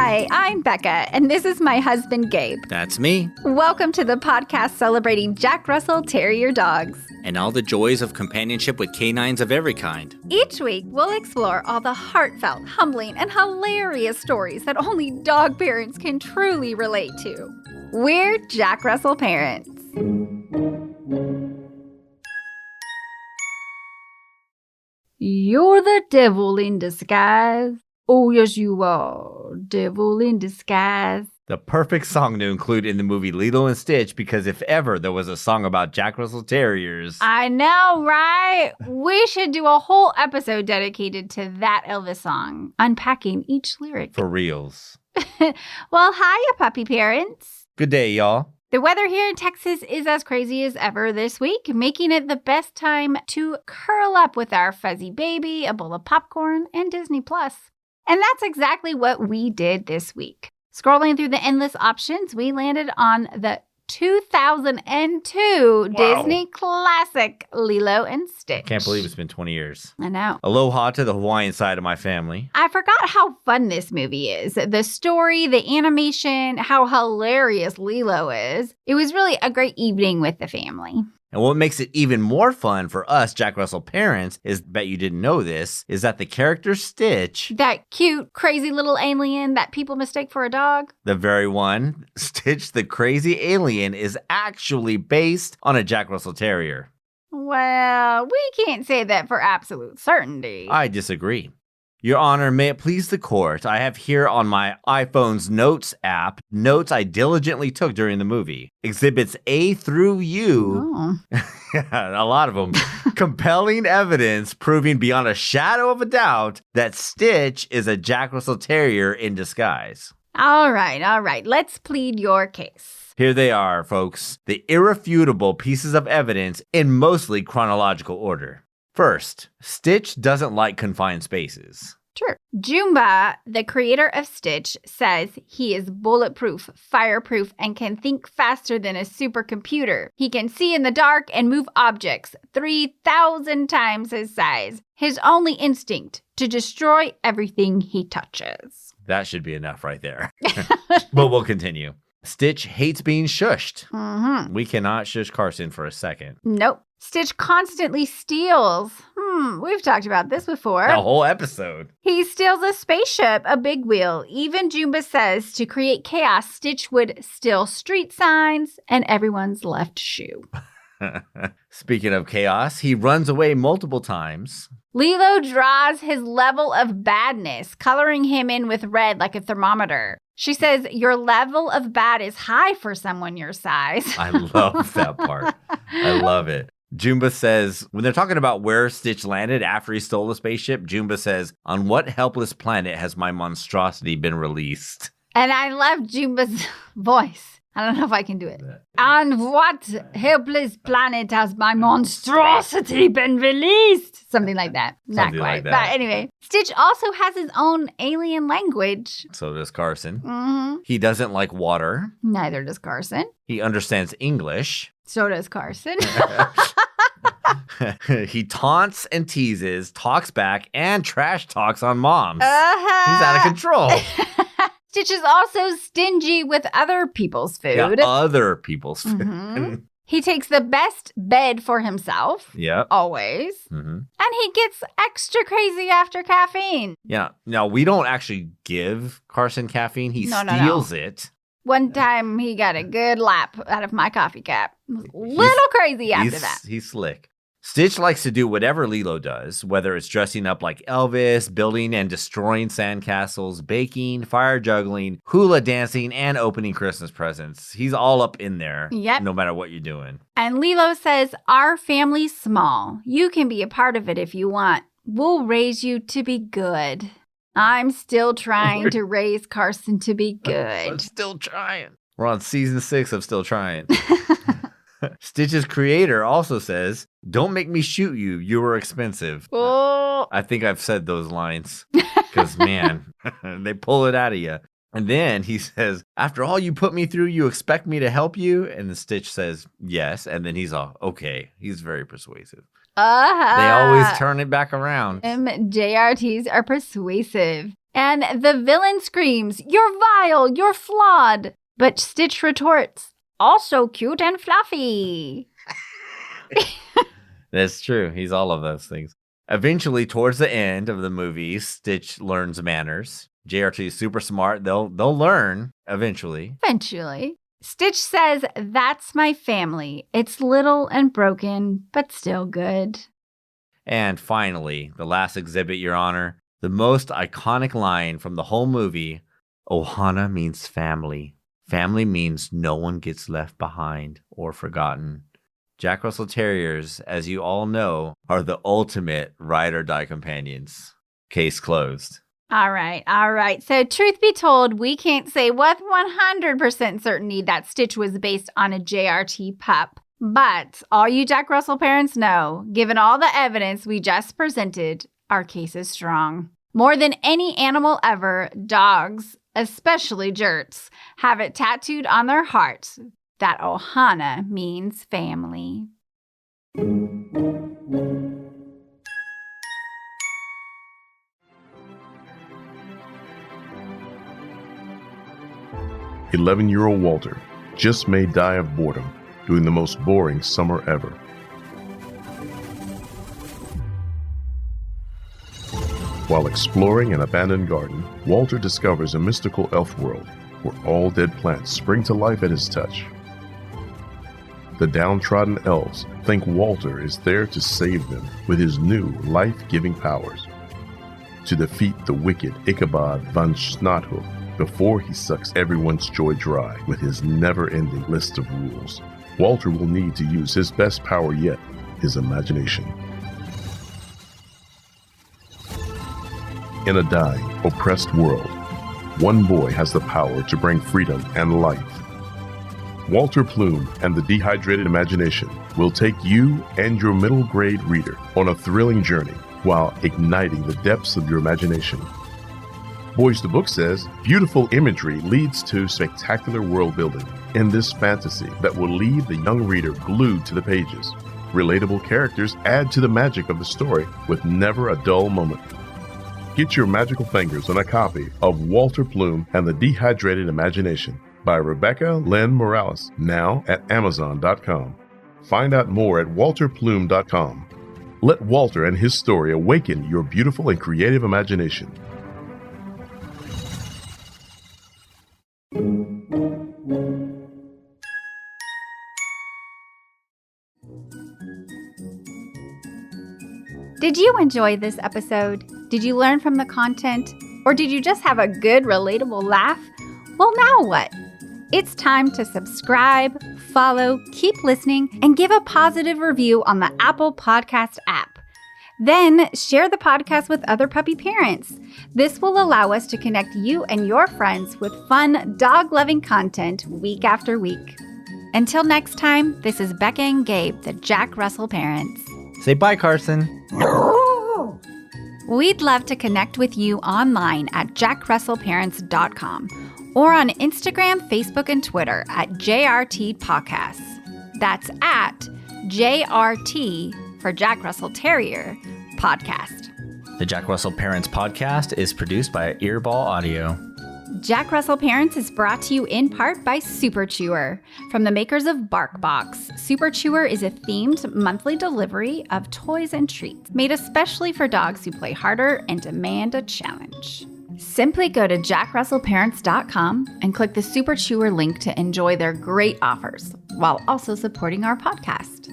Hi, I'm Becca, and this is my husband, Gabe. That's me. Welcome to the podcast celebrating Jack Russell Terrier dogs. And all the joys of companionship with canines of every kind. Each week, we'll explore all the heartfelt, humbling, and hilarious stories that only dog parents can truly relate to. We're Jack Russell parents. You're the devil in disguise. Oh, yes, you are. Devil in disguise. The perfect song to include in the movie Lilo and Stitch, because if ever there was a song about Jack Russell Terriers. I know, right? We should do a whole episode dedicated to that Elvis song, unpacking each lyric. For reals. Well, hiya, puppy parents. Good day, y'all. The weather here in Texas is as crazy as ever this week, making it the best time to curl up with our fuzzy baby, a bowl of popcorn, and Disney Plus. And that's exactly what we did this week. Scrolling through the endless options, we landed on the 2002 Disney classic Lilo and Stitch. Can't believe it's been 20 years. I know. Aloha to the Hawaiian side of my family. I forgot how fun this movie is. The story, the animation, how hilarious Lilo is. It was really a great evening with the family. And what makes it even more fun for us Jack Russell parents is, bet you didn't know this, is that the character Stitch, that cute, crazy little alien that people mistake for a dog. the very one, Stitch the crazy alien, is actually based on a Jack Russell Terrier. Well, we can't say that for absolute certainty. I disagree. Your Honor, may it please the court, I have here on my iPhone's Notes app notes I diligently took during the movie. Exhibits A through U, a lot of them, compelling evidence proving beyond a shadow of a doubt that Stitch is a Jack Russell Terrier in disguise. All right. Let's plead your case. Here they are, folks, the irrefutable pieces of evidence in mostly chronological order. First, Stitch doesn't like confined spaces. True. Jumba, the creator of Stitch, says he is bulletproof, fireproof, and can think faster than a supercomputer. He can see in the dark and move objects 3,000 times his size. His only instinct, to destroy everything he touches. That should be enough right there. But we'll continue. Stitch hates being shushed. Mm-hmm. We cannot shush Carson for a second. Nope. Stitch constantly steals. We've talked about this before. The whole episode. He steals a spaceship, a big wheel. Even Jumba says to create chaos, Stitch would steal street signs and everyone's left shoe. Speaking of chaos, he runs away multiple times. Lilo draws his level of badness, coloring him in with red like a thermometer. She says, your level of bad is high for someone your size. I love that part. I love it. Jumba says, when they're talking about where Stitch landed after he stole the spaceship, Jumba says, on what helpless planet has my monstrosity been released? And I love Jumba's voice. I don't know if I can do it. On what helpless planet has my monstrosity been released? Something like that. Not quite. Like that. But anyway, Stitch also has his own alien language. So does Carson. Mm-hmm. He doesn't like water. Neither does Carson. He understands English. So does Carson. He taunts and teases, talks back, and trash talks on moms. He's out of control. Stitch is also stingy with other people's food. Yeah, other people's food. Mm-hmm. He takes the best bed for himself. Yep. Always. Mm-hmm. And he gets extra crazy after caffeine. Yeah. Now, we don't actually give Carson caffeine. He steals it. One time he got a good lap out of my coffee cup. Little crazy after that. He's slick. Stitch likes to do whatever Lilo does, whether it's dressing up like Elvis, building and destroying sandcastles, baking, fire juggling, hula dancing, and opening Christmas presents. He's all up in there, no matter what you're doing. And Lilo says, our family's small. You can be a part of it if you want. We'll raise you to be good. I'm still trying to raise Carson to be good. I'm still trying. We're on season 6 of Still Trying. Stitch's creator also says, don't make me shoot you. You were expensive. Oh. I think I've said those lines because, man, they pull it out of you. And then he says, after all you put me through, you expect me to help you? And the Stitch says, yes. And then he's all, okay. He's very persuasive. They always turn it back around. JRTs are persuasive. And the villain screams, "You're vile, you're flawed." But Stitch retorts, "Also cute and fluffy." That's true. He's all of those things. Eventually, towards the end of the movie, Stitch learns manners. JRT is super smart. They'll learn eventually. Eventually. Stitch says, "That's my family. It's little and broken, but still good." And finally, the last exhibit, Your Honor, the most iconic line from the whole movie, Ohana means family. Family means no one gets left behind or forgotten. Jack Russell Terriers, as you all know, are the ultimate ride or die companions. Case closed. All right. So truth be told, we can't say with 100% certainty that Stitch was based on a JRT pup. But all you Jack Russell parents know, given all the evidence we just presented, our case is strong. More than any animal ever, dogs, especially Jerts, have it tattooed on their hearts that Ohana means family. 11-year-old Walter just may die of boredom during the most boring summer ever. While exploring an abandoned garden, Walter discovers a mystical elf world where all dead plants spring to life at his touch. The downtrodden elves think Walter is there to save them with his new life-giving powers, to defeat the wicked Ichabod van Snothulk before he sucks everyone's joy dry with his never-ending list of rules. Walter will need to use his best power yet, his imagination. In a dying, oppressed world, one boy has the power to bring freedom and life. Walter Plume and the Dehydrated Imagination will take you and your middle grade reader on a thrilling journey while igniting the depths of your imagination. Boys to Book says, beautiful imagery leads to spectacular world building in this fantasy that will leave the young reader glued to the pages. Relatable characters add to the magic of the story with never a dull moment. Get your magical fingers on a copy of Walter Plume and the Dehydrated Imagination by Rebecca Lynn Morales, now at Amazon.com. Find out more at walterplume.com. Let Walter and his story awaken your beautiful and creative imagination. Did you enjoy this episode? Did you learn from the content? Or did you just have a good, relatable laugh? Well, now what? It's time to subscribe, follow, keep listening, and give a positive review on the Apple Podcast app. Then share the podcast with other puppy parents. This will allow us to connect you and your friends with fun, dog-loving content week after week. Until next time, this is Becca and Gabe, the Jack Russell parents. Say bye, Carson. We'd love to connect with you online at jackrussellparents.com or on Instagram, Facebook, and Twitter at JRT Podcasts. That's at JRT for Jack Russell Terrier Podcast. The Jack Russell Parents Podcast is produced by Earball Audio. Jack Russell Parents is brought to you in part by Super Chewer. From the makers of BarkBox, Super Chewer is a themed monthly delivery of toys and treats made especially for dogs who play harder and demand a challenge. Simply go to jackrussellparents.com and click the Super Chewer link to enjoy their great offers while also supporting our podcast.